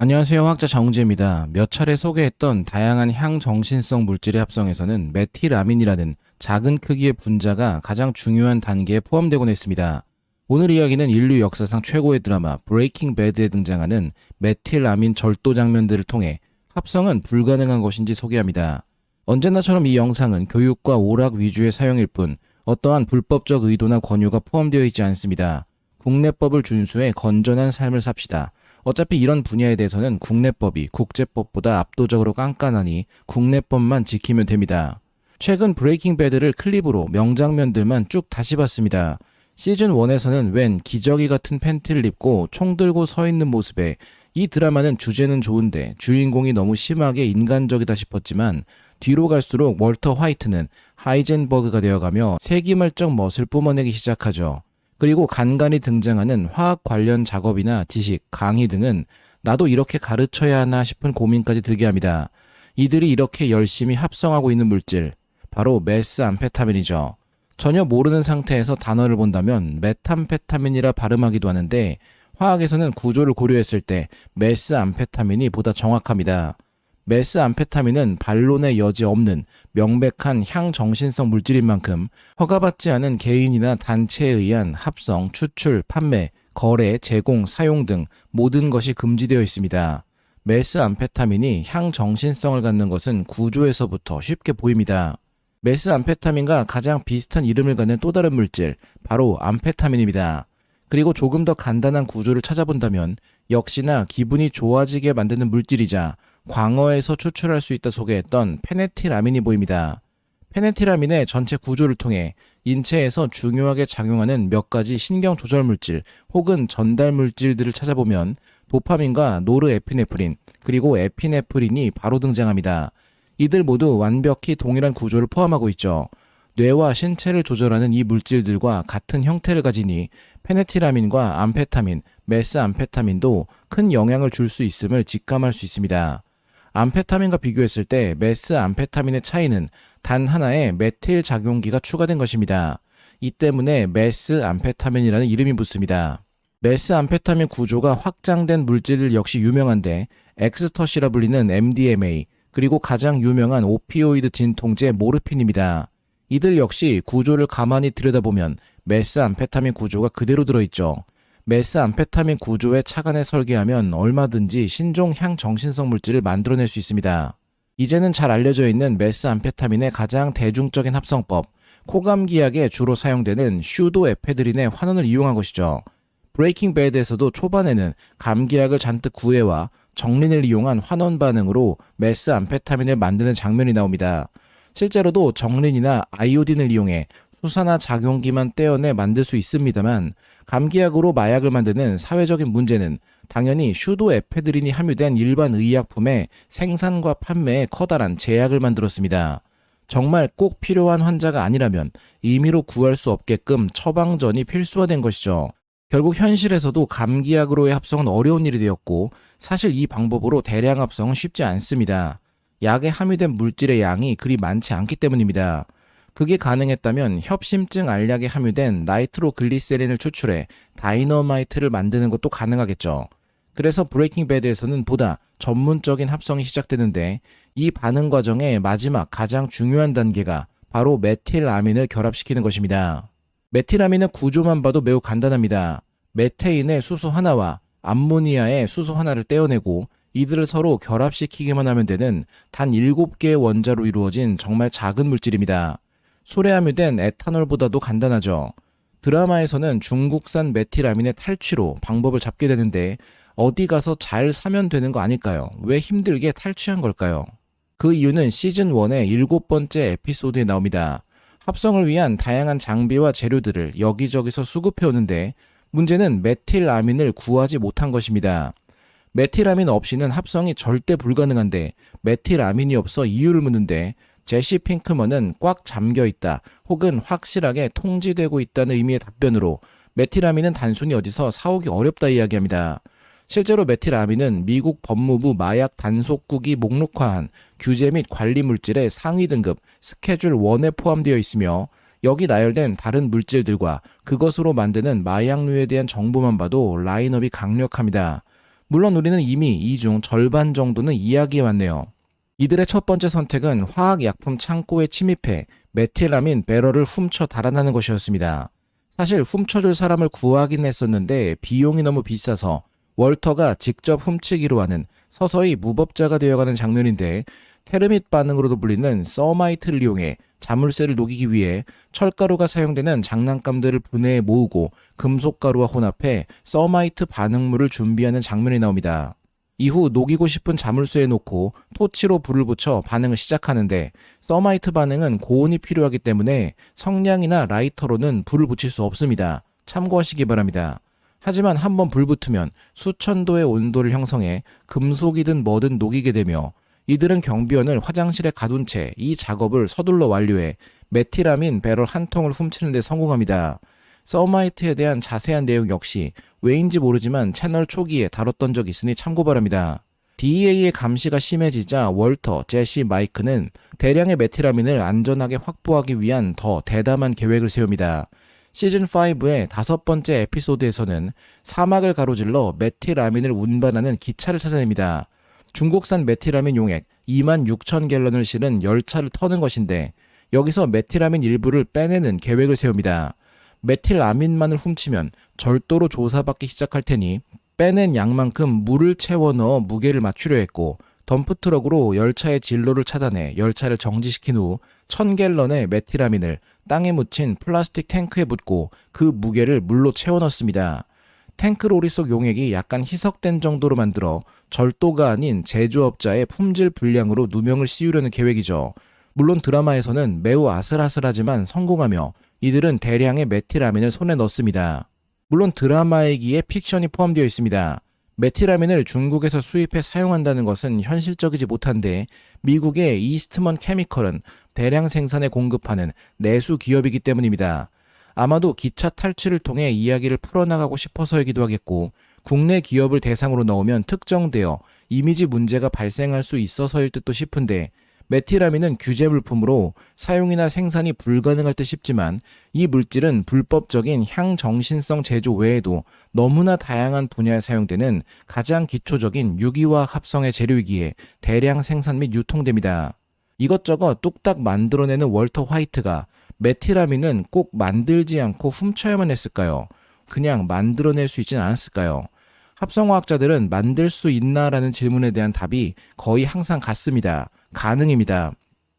안녕하세요. 화학자 정우재입니다. 몇 차례 소개했던 다양한 향정신성 물질의 합성에서는 메틸아민이라는 작은 크기의 분자가 가장 중요한 단계에 포함되곤 했습니다. 오늘 이야기는 인류 역사상 최고의 드라마 브레이킹 배드에 등장하는 메틸아민 절도 장면들을 통해 합성은 불가능한 것인지 소개합니다. 언제나처럼 이 영상은 교육과 오락 위주의 사용일 뿐 어떠한 불법적 의도나 권유가 포함되어 있지 않습니다. 국내법을 준수해 건전한 삶을 삽시다. 어차피 이런 분야에 대해서는 국내법이 국제법보다 압도적으로 깐깐하니 국내법만 지키면 됩니다. 최근 브레이킹 배드를 클립으로 명장면들만 쭉 다시 봤습니다. 시즌 1에서는 웬 기저귀 같은 팬티를 입고 총 들고 서 있는 모습에 이 드라마는 주제는 좋은데 주인공이 너무 심하게 인간적이다 싶었지만 뒤로 갈수록 월터 화이트는 하이젠버그가 되어가며 세기말적 멋을 뿜어내기 시작하죠. 그리고 간간히 등장하는 화학 관련 작업이나 지식, 강의 등은 나도 이렇게 가르쳐야 하나 싶은 고민까지 들게 합니다. 이들이 이렇게 열심히 합성하고 있는 물질, 바로 메스암페타민이죠. 전혀 모르는 상태에서 단어를 본다면 메탐페타민이라 발음하기도 하는데 화학에서는 구조를 고려했을 때 메스암페타민이 보다 정확합니다. 메스암페타민은 반론의 여지 없는 명백한 향정신성 물질인 만큼 허가받지 않은 개인이나 단체에 의한 합성, 추출, 판매, 거래, 제공, 사용 등 모든 것이 금지되어 있습니다. 메스암페타민이 향정신성을 갖는 것은 구조에서부터 쉽게 보입니다. 메스암페타민과 가장 비슷한 이름을 갖는 또 다른 물질, 바로 암페타민입니다. 그리고 조금 더 간단한 구조를 찾아본다면 역시나 기분이 좋아지게 만드는 물질이자 광어에서 추출할 수 있다 소개했던 페네틸아민이 보입니다. 페네틸아민의 전체 구조를 통해 인체에서 중요하게 작용하는 몇 가지 신경 조절 물질 혹은 전달 물질들을 찾아보면 도파민과 노르에피네프린 그리고 에피네프린이 바로 등장합니다. 이들 모두 완벽히 동일한 구조를 포함하고 있죠. 뇌와 신체를 조절하는 이 물질들과 같은 형태를 가지니 페네틸아민과 암페타민, 메스암페타민도 큰 영향을 줄 수 있음을 직감할 수 있습니다. 암페타민과 비교했을 때 메스암페타민의 차이는 단 하나의 메틸 작용기가 추가된 것입니다. 이 때문에 메스암페타민이라는 이름이 붙습니다. 메스암페타민 구조가 확장된 물질 역시 유명한데 엑스터시라 불리는 MDMA 그리고 가장 유명한 오피오이드 진통제 모르핀입니다. 이들 역시 구조를 가만히 들여다보면 메스암페타민 구조가 그대로 들어있죠. 메스암페타민 구조에 착안해 설계하면 얼마든지 신종 향정신성 물질을 만들어낼 수 있습니다. 이제는 잘 알려져 있는 메스암페타민의 가장 대중적인 합성법, 코감기약에 주로 사용되는 슈도에페드린의 환원을 이용한 것이죠. 브레이킹 배드에서도 초반에는 감기약을 잔뜩 구해와 정린을 이용한 환원 반응으로 메스암페타민을 만드는 장면이 나옵니다. 실제로도 정린이나 아이오딘을 이용해 수사나 작용기만 떼어내 만들 수 있습니다만 감기약으로 마약을 만드는 사회적인 문제는 당연히 슈도에페드린이 함유된 일반 의약품의 생산과 판매에 커다란 제약을 만들었습니다. 정말 꼭 필요한 환자가 아니라면 임의로 구할 수 없게끔 처방전이 필수화된 것이죠. 결국 현실에서도 감기약으로의 합성은 어려운 일이 되었고 사실 이 방법으로 대량 합성은 쉽지 않습니다. 약에 함유된 물질의 양이 그리 많지 않기 때문입니다. 그게 가능했다면 협심증 알약에 함유된 나이트로글리세린을 추출해 다이너마이트를 만드는 것도 가능하겠죠. 그래서 브레이킹 배드에서는 보다 전문적인 합성이 시작되는데 이 반응 과정의 마지막 가장 중요한 단계가 바로 메틸아민을 결합시키는 것입니다. 메틸아민의 구조만 봐도 매우 간단합니다. 메테인의 수소 하나와 암모니아의 수소 하나를 떼어내고 이들을 서로 결합시키기만 하면 되는 단 7개의 원자로 이루어진 정말 작은 물질입니다. 술에 함유된 에탄올보다도 간단하죠. 드라마에서는 중국산 메틸아민의 탈취로 방법을 잡게 되는데 어디 가서 잘 사면 되는 거 아닐까요? 왜 힘들게 탈취한 걸까요? 그 이유는 시즌 1의 7번째 에피소드에 나옵니다. 합성을 위한 다양한 장비와 재료들을 여기저기서 수급해오는데 문제는 메틸아민을 구하지 못한 것입니다. 메틸아민 없이는 합성이 절대 불가능한데 메틸아민이 없어 이유를 묻는데 제시 핑크먼은 꽉 잠겨있다 혹은 확실하게 통지되고 있다는 의미의 답변으로 메틸아민은 단순히 어디서 사오기 어렵다 이야기합니다. 실제로 메틸아민은 미국 법무부 마약 단속국이 목록화한 규제 및 관리 물질의 상위 등급 스케줄 1에 포함되어 있으며 여기 나열된 다른 물질들과 그것으로 만드는 마약류에 대한 정보만 봐도 라인업이 강력합니다. 물론 우리는 이미 이 중 절반 정도는 이야기해왔네요. 이들의 첫 번째 선택은 화학약품 창고에 침입해 메틸아민 배럴을 훔쳐 달아나는 것이었습니다. 사실 훔쳐줄 사람을 구하긴 했었는데 비용이 너무 비싸서 월터가 직접 훔치기로 하는 서서히 무법자가 되어가는 장면인데, 테르밋 반응으로도 불리는 서마이트를 이용해 자물쇠를 녹이기 위해 철가루가 사용되는 장난감들을 분해해 모으고 금속가루와 혼합해 서마이트 반응물을 준비하는 장면이 나옵니다. 이후 녹이고 싶은 자물쇠에 놓고 토치로 불을 붙여 반응을 시작하는데, 서마이트 반응은 고온이 필요하기 때문에 성냥이나 라이터로는 불을 붙일 수 없습니다. 참고하시기 바랍니다. 하지만 한번 불 붙으면 수천 도의 온도를 형성해 금속이든 뭐든 녹이게 되며, 이들은 경비원을 화장실에 가둔 채 이 작업을 서둘러 완료해 메틸아민 배럴 한 통을 훔치는 데 성공합니다. 서마이트에 대한 자세한 내용 역시 왜인지 모르지만 채널 초기에 다뤘던 적이 있으니 참고 바랍니다. DEA의 감시가 심해지자 월터, 제시, 마이크는 대량의 메틸아민을 안전하게 확보하기 위한 더 대담한 계획을 세웁니다. 시즌5의 5번째 에피소드에서는 사막을 가로질러 메틸아민을 운반하는 기차를 찾아냅니다. 중국산 메틸아민 용액 26,000갤런을 실은 열차를 터는 것인데, 여기서 메틸아민 일부를 빼내는 계획을 세웁니다. 메틸아민만을 훔치면 절도로 조사받기 시작할 테니 빼낸 양만큼 물을 채워 넣어 무게를 맞추려 했고, 덤프트럭으로 열차의 진로를 차단해 열차를 정지시킨 후 1000갤런의 메틸아민을 땅에 묻힌 플라스틱 탱크에 붓고 그 무게를 물로 채워 넣습니다. 탱크로리 속 용액이 약간 희석된 정도로 만들어 절도가 아닌 제조업자의 품질 불량으로 누명을 씌우려는 계획이죠. 물론 드라마에서는 매우 아슬아슬하지만 성공하며 이들은 대량의 메틸아민을 손에 넣습니다. 물론 드라마이기에 픽션이 포함되어 있습니다. 메틸아민을 중국에서 수입해 사용한다는 것은 현실적이지 못한데, 미국의 이스트먼 케미컬은 대량 생산에 공급하는 내수 기업이기 때문입니다. 아마도 기차 탈취를 통해 이야기를 풀어나가고 싶어서이기도 하겠고, 국내 기업을 대상으로 넣으면 특정되어 이미지 문제가 발생할 수 있어서일 듯도 싶은데, 메틸아민은 규제 물품으로 사용이나 생산이 불가능할 듯 싶지만, 이 물질은 불법적인 향정신성 제조 외에도 너무나 다양한 분야에 사용되는 가장 기초적인 유기화학 합성의 재료이기에 대량 생산 및 유통됩니다. 이것저것 뚝딱 만들어내는 월터 화이트가 메틸아민은 꼭 만들지 않고 훔쳐야만 했을까요? 그냥 만들어낼 수 있진 않았을까요? 합성화학자들은 만들 수 있나라는 질문에 대한 답이 거의 항상 같습니다. 가능입니다.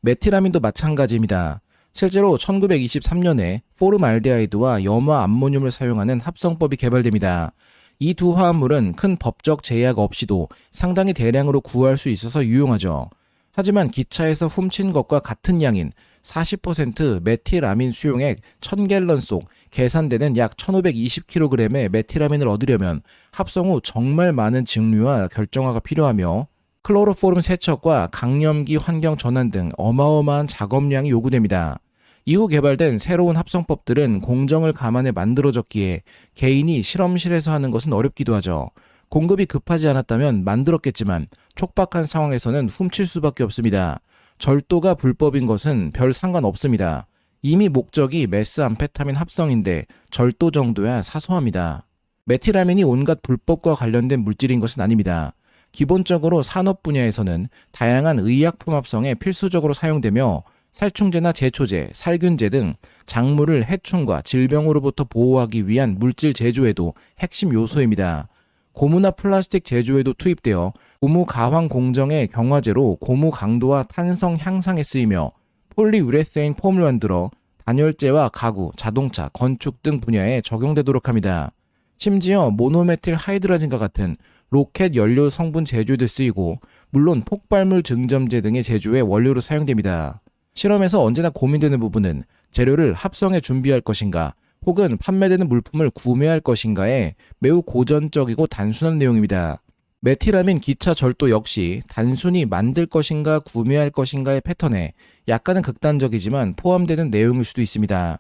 메틸아민도 마찬가지입니다. 실제로 1923년에 포름알데하이드와 염화 암모늄을 사용하는 합성법이 개발됩니다. 이 두 화합물은 큰 법적 제약 없이도 상당히 대량으로 구할 수 있어서 유용하죠. 하지만 기차에서 훔친 것과 같은 양인 40% 메틸아민 수용액 1000갤런 속 계산되는 약 1520kg의 메틸아민을 얻으려면 합성 후 정말 많은 증류와 결정화가 필요하며, 클로로포름 세척과 강염기 환경 전환 등 어마어마한 작업량이 요구됩니다. 이후 개발된 새로운 합성법들은 공정을 감안해 만들어졌기에 개인이 실험실에서 하는 것은 어렵기도 하죠. 공급이 급하지 않았다면 만들었겠지만 촉박한 상황에서는 훔칠 수밖에 없습니다. 절도가 불법인 것은 별 상관없습니다. 이미 목적이 메스암페타민 합성인데 절도 정도야 사소합니다. 메틸아민이 온갖 불법과 관련된 물질인 것은 아닙니다. 기본적으로 산업 분야에서는 다양한 의약품 합성에 필수적으로 사용되며, 살충제나 제초제, 살균제 등 작물을 해충과 질병으로부터 보호하기 위한 물질 제조에도 핵심 요소입니다. 고무나 플라스틱 제조에도 투입되어 고무 가황 공정의 경화제로 고무 강도와 탄성 향상에 쓰이며, 폴리우레세인 폼을 만들어 단열재와 가구, 자동차, 건축 등 분야에 적용되도록 합니다. 심지어 모노메틸 하이드라진과 같은 로켓 연료 성분 제조에도 쓰이고, 물론 폭발물 증점제 등의 제조에 원료로 사용됩니다. 실험에서 언제나 고민되는 부분은 재료를 합성해 준비할 것인가, 혹은 판매되는 물품을 구매할 것인가에 매우 고전적이고 단순한 내용입니다. 메틸아민 기차 절도 역시 단순히 만들 것인가 구매할 것인가의 패턴에 약간은 극단적이지만 포함되는 내용일 수도 있습니다.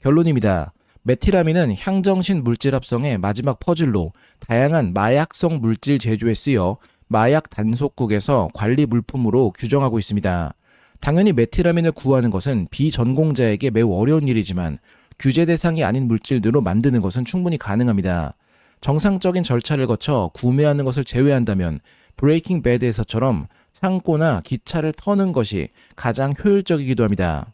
결론입니다. 메틸아민은 향정신 물질 합성의 마지막 퍼즐로 다양한 마약성 물질 제조에 쓰여 마약 단속국에서 관리 물품으로 규정하고 있습니다. 당연히 메틸아민을 구하는 것은 비전공자에게 매우 어려운 일이지만 규제 대상이 아닌 물질들로 만드는 것은 충분히 가능합니다. 정상적인 절차를 거쳐 구매하는 것을 제외한다면 브레이킹 배드에서처럼 창고나 기차를 터는 것이 가장 효율적이기도 합니다.